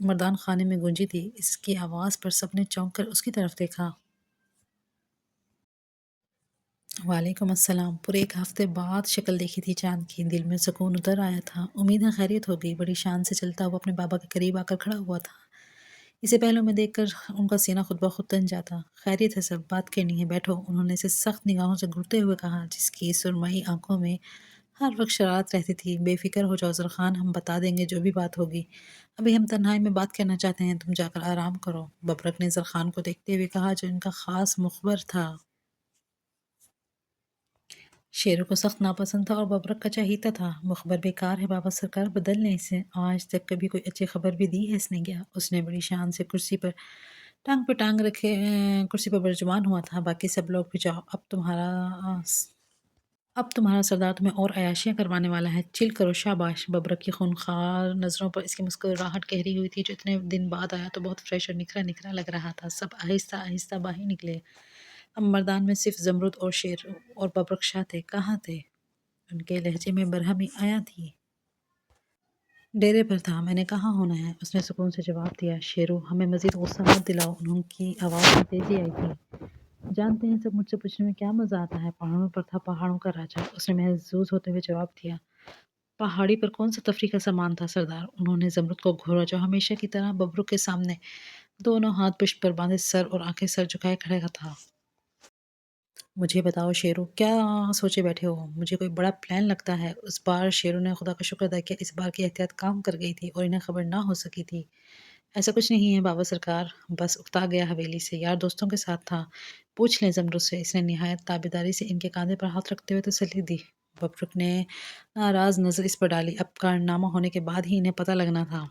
مردان خانے میں گونجی تھی۔ اس کی آواز پر سب نے چونک کر اس کی طرف دیکھا۔ وعلیکم السلام۔ پورے ایک ہفتے بعد شکل دیکھی تھی چاند کی، دل میں سکون اتر آیا تھا۔ امید ہے خیریت ہوگی۔ بڑی شان سے چلتا ہوا اپنے بابا کے قریب آ کر کھڑا ہوا تھا۔ اسے پہلو میں دیکھ کر ان کا سینہ خود بخود تن جاتا۔ خیریت ہے سب، بات کرنی ہے، بیٹھو۔ انہوں نے اسے سخت نگاہوں سے گھورتے ہوئے کہا، جس کی سرمئی آنکھوں میں ہر وقت شرارت رہتی تھی۔ بے فکر ہو جاؤ زرخان، ہم بتا دیں گے جو بھی بات ہوگی۔ ابھی ہم تنہائی میں بات کرنا چاہتے ہیں، تم جا کر آرام کرو۔ ببرک نے زرخان کو دیکھتے ہوئے کہا جو ان کا خاص مخبر تھا۔ شیرو کو سخت ناپسند تھا اور ببرک کا چہیتا تھا۔ مخبر بیکار ہے بابا سرکار، بدل لیں اسے۔ آج تک کبھی کوئی اچھی خبر بھی دی ہے اس نے کیا؟ اس نے بڑی شان سے کرسی پر ٹانگ پہ ٹانگ رکھے کرسی پر برجمان ہوا تھا۔ باقی سب لوگ بھی جاؤ، اب تمہارا سردار تمہیں اور عیاشیاں کروانے والا ہے۔ چل کرو، شاباش۔ ببرک کی خونخوار نظروں پر اس کی مسکراہٹ گہری ہوئی تھی۔ جو اتنے دن بعد آیا تو بہت فریش اور نکھرا نکھرا لگ رہا تھا۔ سب آہستہ آہستہ باہر نکلے۔ اب مردان میں صرف زمرد اور شیر اور ببرک شاہ تھے۔ کہاں تھے؟ ان کے لہجے میں برہمی آیا تھی۔ ڈیرے پر تھا، میں نے کہاں ہونا ہے؟ اس نے سکون سے جواب دیا۔ شیرو، ہمیں مزید غصہ مت دلاؤ۔ انہوں کی آواز میں تیزی آئی تھی۔ جانتے ہیں سب، مجھ سے پوچھنے میں کیا مزہ آتا ہے؟ پہاڑوں پر تھا پہاڑوں کا راجا، اس نے محظوظ ہوتے ہوئے جواب دیا۔ پہاڑی پر کون سا تفریح کا سامان تھا سردار؟ انہوں نے زمرد کو گھورا جو ہمیشہ کی طرح ببرک کے سامنے دونوں ہاتھ پشت پر باندھے سر اور آنکھیں سر جھکائے کھڑا تھا۔ مجھے بتاؤ شیرو، کیا سوچے بیٹھے ہو؟ مجھے کوئی بڑا پلان لگتا ہے۔ اس بار شیرو نے خدا کا شکر ادا کیا اس بار کی احتیاط کام کر گئی تھی اور انہیں خبر نہ ہو سکی تھی۔ ایسا کچھ نہیں ہے بابا سرکار، بس اکتا گیا حویلی سے، یار دوستوں کے ساتھ تھا۔ پوچھ لیں زمرد سے۔ اس نے نہایت تابیداری سے ان کے کاندھے پر ہاتھ رکھتے ہوئے تسلی دی۔ ببرک نے ناراض نظر اس پر ڈالی۔ اب کارنامہ ہونے کے بعد ہی انہیں پتہ لگنا تھا۔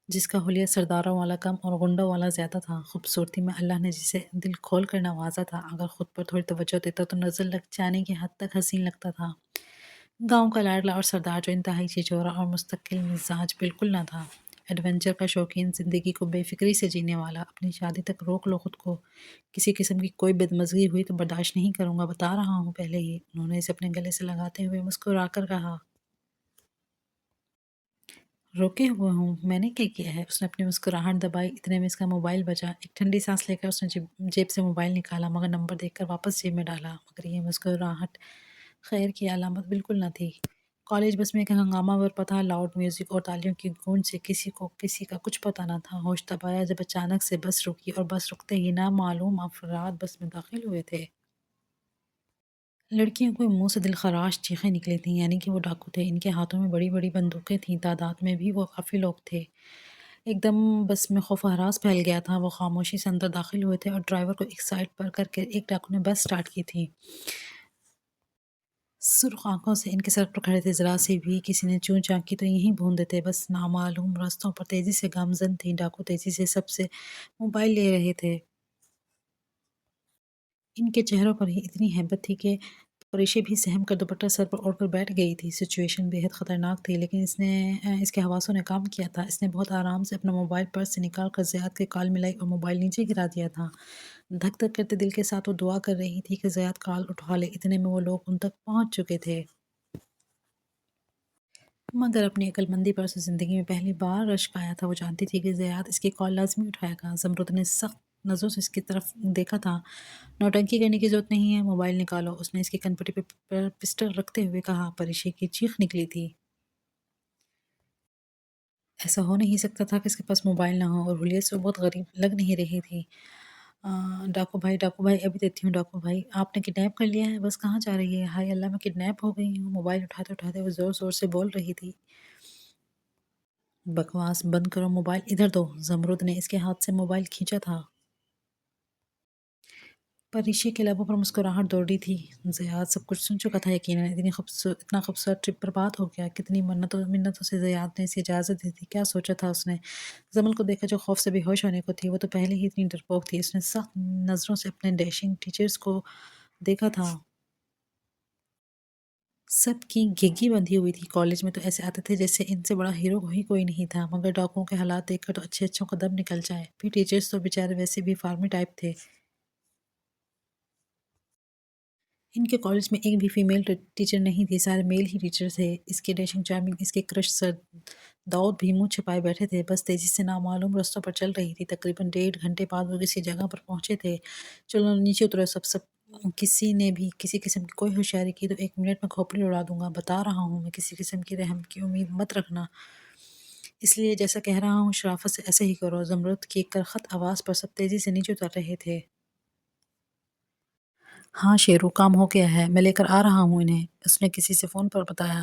جس کا حلیہ سرداروں والا کم اور غنڈوں والا زیادہ تھا۔ خوبصورتی میں اللہ نے جسے دل کھول کر نوازا تھا، اگر خود پر تھوڑی توجہ دیتا تو نظر لگ جانے کی حد تک حسین لگتا تھا۔ گاؤں کا لاڈلا اور سردار جو انتہائی چچورا اور مستقل مزاج بالکل نہ تھا۔ ایڈونچر کا شوقین، زندگی کو بے فکری سے جینے والا۔ اپنی شادی تک روک لو خود کو، کسی قسم کی کوئی بدمزگی ہوئی تو برداشت نہیں کروں گا، بتا رہا ہوں پہلے ہی۔ انہوں نے اسے اپنے گلے سے لگاتے ہوئے مسکرا کر کہا۔ روکے ہوئے ہوں؟ میں نے کیا کیا ہے؟ اس نے اپنی مسکراہٹ دبائی۔ اتنے میں اس کا موبائل بجا۔ ایک ٹھنڈی سانس لے کر اس نے جیب سے موبائل نکالا، مگر نمبر دیکھ کر واپس جیب میں ڈالا۔ مگر یہ مسکراہٹ خیر کی علامت بالکل نہ تھی۔ کالج بس میں ایک ہنگامہ برپا تھا، لاؤڈ میوزک اور تالیوں کی گونج سے کسی کو کسی کا کچھ پتہ نہ تھا۔ ہوش تب آیا جب اچانک سے بس رکی اور بس رکتے ہی نامعلوم افراد بس میں داخل ہوئے تھے۔ لڑکیوں کے منہ سے دلخراش چیخیں نکلی تھیں، یعنی کہ وہ ڈاکو تھے۔ ان کے ہاتھوں میں بڑی بڑی بندوقیں تھیں، تعداد میں بھی وہ کافی لوگ تھے۔ ایک دم بس میں خوف و ہراس پھیل گیا تھا۔ وہ خاموشی سے اندر داخل ہوئے تھے اور ڈرائیور کو ایک سائڈ پر کر کے ایک ڈاکو نے بس سٹارٹ کی تھی۔ سرخ آنکھوں سے ان کے سر پر کھڑے تھے، ذرا سی بھی کسی نے چوں چاں کی تو یہیں بھون دیتے۔ بس نامعلوم راستوں پر تیزی سے گامزن تھی۔ ڈاکو تیزی سے سب سے موبائل لے رہے تھے۔ ان کے چہروں پر ہی اتنی ہیبت تھی کہ پریشے بھی سہم کر دوپٹہ سر پر اوڑھ کر بیٹھ گئی تھی۔ سچویشن بے حد خطرناک تھی، لیکن اس کے حواسوں نے کام کیا تھا۔ اس نے بہت آرام سے اپنا موبائل پرس سے نکال کر زیاد کے کال ملائی اور موبائل نیچے گرا دیا تھا۔ دھک دھک کرتے دل کے ساتھ وہ دعا کر رہی تھی کہ زیاد کال اٹھا لے۔ اتنے میں وہ لوگ ان تک پہنچ چکے تھے۔ مگر اپنی عقل مندی پر اسے زندگی میں پہلی بار رشک آیا تھا۔ وہ جانتی تھی کہ زیاد اس کی کال لازمی اٹھائے گا۔ زمرد نے سخت نظروں سے اس کی طرف دیکھا تھا۔ نوٹنکی کرنے کی ضرورت نہیں ہے، موبائل نکالو۔ اس نے اس کی کنپٹی پر پسٹل رکھتے ہوئے کہا۔ پریشے کی چیخ نکلی تھی۔ ایسا ہو نہیں سکتا تھا کہ اس کے پاس موبائل نہ ہو، اور حلیے سے وہ بہت غریب لگ نہیں رہی تھی۔ ڈاکو بھائی، ابھی دیتی ہوں ڈاکو بھائی، آپ نے کڈنیپ کر لیا ہے؟ بس کہاں جا رہی ہے؟ ہائے اللہ، میں کڈنیپ ہو گئی ہوں۔ موبائل اٹھاتے اٹھاتے وہ زور زور سے بول رہی تھی۔ بکواس بند کرو، موبائل ادھر دو۔ زمرد نے اس کے ہاتھ سے موبائل کھینچا تھا۔ پریشی کے لبوں پر مسکراہٹ دوڑی تھی۔ زیاد سب کچھ سن چکا تھا یقیناً۔ اتنا خوبصورت ٹرپ برباد ہو گیا۔ کتنی منتوں سے زیاد نے اسے اجازت دی تھی۔ کیا سوچا تھا اس نے؟ زمل کو دیکھا جو خوف سے بے ہوش ہونے کو تھی۔ وہ تو پہلے ہی اتنی ڈرپوک تھی۔ اس نے سخت نظروں سے اپنے ڈیشنگ ٹیچرز کو دیکھا تھا۔ سب کی گھگی بندھی ہوئی تھی۔ کالج میں تو ایسے آتے تھے جیسے ان سے بڑا ہیرو ہی کوئی نہیں تھا، مگر ڈاکوؤں کے حالات دیکھ کر تو اچھوں کا دم نکل جائے۔ پھر ٹیچرز تو بیچارے ویسے بھی فارمی ٹائپ تھے۔ ان کے کالج میں ایک بھی فیمیل ٹیچر نہیں تھی، سارے میل ہی ٹیچر تھے۔ اس کے ڈیشنگ چارمنگ، اس کے کرش سر داؤد بھی منہ چھپائے بیٹھے تھے، بس تیزی سے نامعلوم رستوں پر چل رہی تھی۔ تقریباً 1.5 گھنٹے بعد وہ کسی جگہ پر پہنچے تھے۔ چلو نیچے اترو سب کسی نے بھی کسی قسم کی کوئی ہوشیاری کی تو 1 منٹ میں کھوپڑی اڑا دوں گا، بتا رہا ہوں میں، کسی قسم کی رحم کی امید مت رکھنا۔ اس لیے جیسا کہہ رہا ہوں شرافت سے ایسے ہی کرو۔ زمرد کی کرخت آواز پر سب تیزی سے نیچے اتر رہے تھے۔ ہاں شیرو، کام ہو گیا ہے، میں لے کر آ رہا ہوں انہیں، اس نے کسی سے فون پر بتایا۔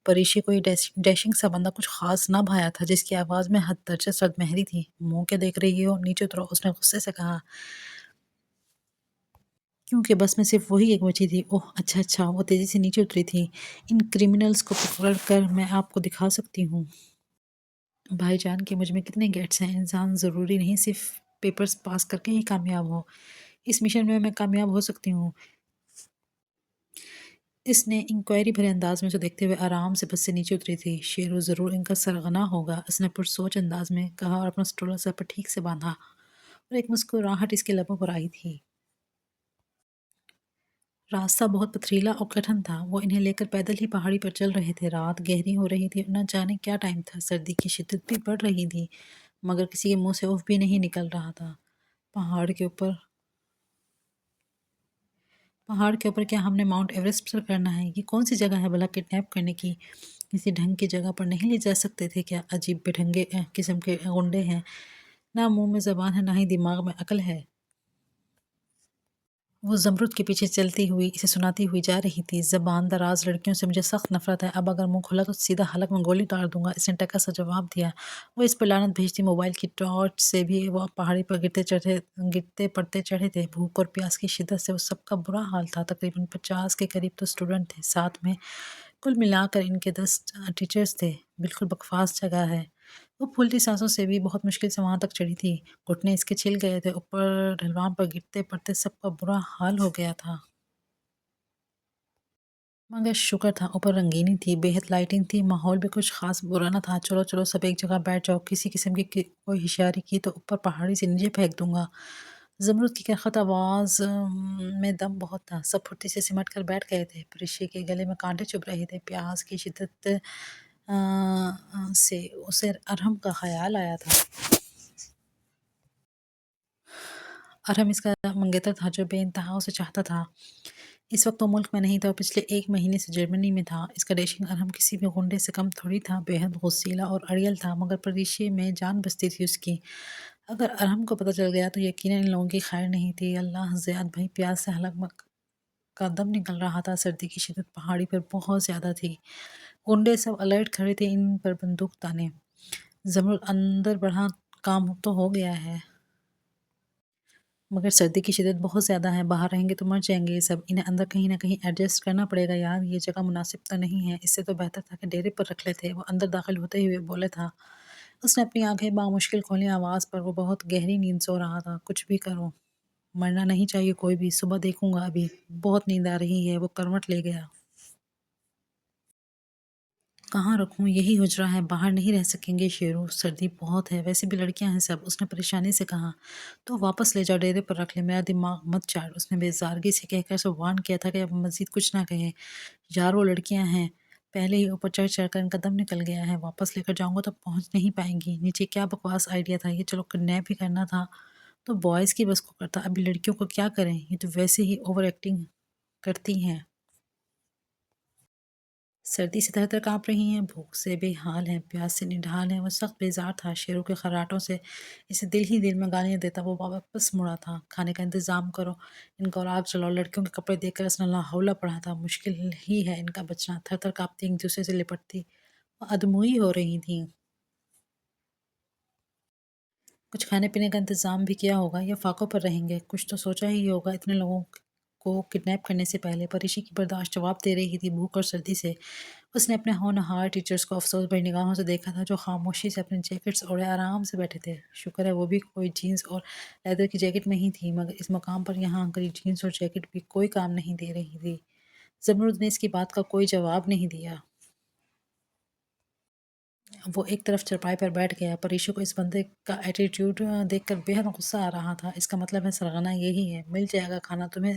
پریشی کو یہ ڈیشنگ سا بندہ کچھ خاص نہ بھایا تھا، جس کی آواز میں حد درجہ سرد مہری تھی۔ منہ کیا دیکھ رہی ہو، نیچے اترو، اس نے غصے سے کہا۔ کیونکہ بس میں صرف وہی ایک بچی تھی۔ اوہ اچھا اچھا، وہ تیزی سے نیچے اتری تھی۔ ان کریمنلز کو پکڑ کر میں آپ کو دکھا سکتی ہوں بھائی جان کہ مجھ میں کتنے گیٹس ہیں۔ انسان ضروری نہیں صرف پیپرز پاس کر کے ہی کامیاب ہو، اس مشن میں کامیاب ہو سکتی ہوں۔ اس نے انکوائری بھرے انداز میں اسے دیکھتے ہوئے آرام سے بس سے نیچے اتری تھی۔ شیرو ضرور ان کا سرغنہ ہوگا، اس نے پرسوچ انداز میں کہا اور اپنا سٹرولر سر پر ٹھیک سے باندھا، اور ایک مسکراہٹ اس کے لبوں پر آئی تھی۔ راستہ بہت پتھریلا اور کٹھن تھا، وہ انہیں لے کر پیدل ہی پہاڑی پر چل رہے تھے۔ رات گہری ہو رہی تھی اور نہ جانے کیا ٹائم تھا، سردی کی شدت بھی بڑھ رہی تھی، مگر کسی کے منہ سے اف بھی نہیں نکل رہا تھا۔ پہاڑ کے اوپر کیا ہم نے ماؤنٹ ایورسٹ سر کرنا ہے؟ یہ کون سی جگہ ہے بھلا کڈنیپ کرنے کی؟ کسی ڈھنگ کی جگہ پر نہیں لے جا سکتے تھے کیا؟ عجیب بے ڈھنگے قسم کے غنڈے ہیں، نہ منہ میں زبان ہے نہ ہی دماغ میں عقل ہے۔ وہ زمرد کے پیچھے چلتی ہوئی اسے سناتی ہوئی جا رہی تھی۔ زبان دراز لڑکیوں سے مجھے سخت نفرت ہے، اب اگر منہ کھلا تو سیدھا حلق میں گولی ڈال دوں گا، اس نے ٹکا سا جواب دیا۔ وہ اس پر لعنت بھیجتی موبائل کی ٹارچ سے بھی وہ پہاڑی پر گرتے پڑتے چڑھے تھے۔ بھوک اور پیاس کی شدت سے وہ سب کا برا حال تھا۔ تقریباً 50 کے قریب تو اسٹوڈنٹ تھے ساتھ میں، کل ملا کر ان کے 10 ٹیچرز تھے۔ بالکل بکواس جگہ ہے۔ وہ پھولتی سانسوں سے بھی بہت مشکل سے وہاں تک چڑھی تھی، گھٹنے اس کے چھل گئے تھے، اوپر ڈھلوان پر گرتے پڑتے سب کا برا حال ہو گیا تھا۔ مگر شکر تھا اوپر رنگینی تھی، بے حد لائٹنگ تھی، ماحول بھی کچھ خاص برا نہ تھا۔ چلو چلو سب ایک جگہ بیٹھ جاؤ، کسی قسم کی کوئی ہوشیاری کی تو اوپر پہاڑی سے نیچے پھینک دوں گا۔ زمرد کی کرخت آواز میں دم بہت تھا، سب پھرتی سے سمٹ کر بیٹھ گئے تھے۔ پریشی کے گلے میں کانٹے چبھ رہے تھے، پیاس کی شدت سے اسے ارحم کا خیال آیا تھا۔ ارحم اس کا منگیتر تھا جو بے انتہا اسے چاہتا تھا۔ اس وقت وہ ملک میں نہیں تھا، وہ پچھلے 1 مہینے سے جرمنی میں تھا۔ اس کا ڈیشنگ ارحم کسی بھی غنڈے سے کم تھوڑی تھا، بے حد غصیلا اور اڑیل تھا، مگر پریشی میں جان بستی تھی اس کی۔ اگر ارحم کو پتہ چل گیا تو یقیناً ان لوگوں کی خیر نہیں تھی۔ اللہ زیاد بھائی، پیاس سے حلق کا دم نکل رہا تھا، سردی کی شدت پہاڑی پر بہت زیادہ تھی، غنڈے سب الرٹ کھڑے تھے ان پر بندوق تانے۔ زمرد اندر بڑھا، کام تو ہو گیا ہے، مگر سردی کی شدت بہت زیادہ ہے، باہر رہیں گے تو مر جائیں گے یہ سب، انہیں اندر کہیں نہ کہیں ایڈجسٹ کرنا پڑے گا یار، یہ جگہ مناسب تو نہیں ہے، اس سے تو بہتر تھا کہ ڈیرے پر رکھ لیتے۔ وہ اندر داخل ہوتے ہوئے بولے تھا۔ اس نے اپنی آنکھیں بامشکل کھولیں، آواز پر وہ بہت گہری نیند سو رہا تھا۔ کچھ بھی کرو، مرنا نہیں چاہیے کوئی بھی، صبح دیکھوں گا، ابھی بہت نیند آ رہی ہے۔ وہ کروٹ لے گیا۔ کہاں رکھوں؟ یہی حجرہ ہے، باہر نہیں رہ سکیں گے شیرو، سردی بہت ہے، ویسے بھی لڑکیاں ہیں سب، اس نے پریشانی سے کہا۔ تو واپس لے جاؤ، ڈیرے پر رکھ لے، میرا دماغ مت چاٹ، اس نے بیزارگی سے کہہ کر اسے وارن کیا تھا کہ اب مزید کچھ نہ کہے۔ یار وہ لڑکیاں ہیں، پہلے ہی اوپر چڑھ چڑھ کر ان کا دم نکل گیا ہے، واپس لے کر جاؤں گا تو پہنچ نہیں پائیں گی نیچے۔ کیا بکواس آئیڈیا تھا یہ، چلو کڈنیپ ہی کرنا تھا تو بوائز کی بس کو کرتا، ابھی لڑکیوں کو کیا کریں، یہ تو ویسے ہی اوور ایکٹنگ کرتی ہیں۔ سردی سے تر تر کانپ رہی ہیں، بھوک سے بے حال ہیں، پیاس سے نڈھال ہیں، وہ سخت بیزار تھا۔ شیروں کے خراٹوں سے اسے دل ہی دل میں گالیاں دیتا وہ واپس مڑا تھا۔ کھانے کا انتظام کرو، ان کو اور آگ جلاؤ۔ لڑکیوں کے کپڑے دیکھ کر اس نے لا حول پڑھا تھا، مشکل ہی ہے ان کا بچنا۔ تھر تھر کانپتی ایک دوسرے سے لپٹتی وہ ادموئی ہو رہی تھیں۔ کچھ کھانے پینے کا انتظام بھی کیا ہوگا یا فاقوں پر رہیں گے، کچھ تو سوچا ہی ہوگا اتنے لوگوں کو کڈنیپ کرنے سے پہلے۔ پریشی کی برداشت جواب دے رہی تھی بھوک اور سردی سے۔ اس نے اپنے ہونہار ٹیچرز کو افسوس بھری نگاہوں سے دیکھا تھا، جو خاموشی سے اپنے جیکٹس اوڑھے آرام سے بیٹھے تھے۔ شکر ہے وہ بھی کوئی جینس اور لیدر کی جیکٹ میں ہی تھی، مگر اس مقام پر یہاں آ کر یہ جینس اور جیکٹ بھی کوئی کام نہیں دے رہی تھی۔ زمرد نے اس کی بات کا کوئی جواب نہیں دیا۔ وہ ایک طرف چرپائی پر بیٹھ گیا۔ پریشی کو اس بندے کا ایٹیٹیوڈ دیکھ کر بے حد غصہ آ رہا تھا۔ اس کا مطلب ہے سرغنہ یہی ہے، مل جائے گا کھانا تمہیں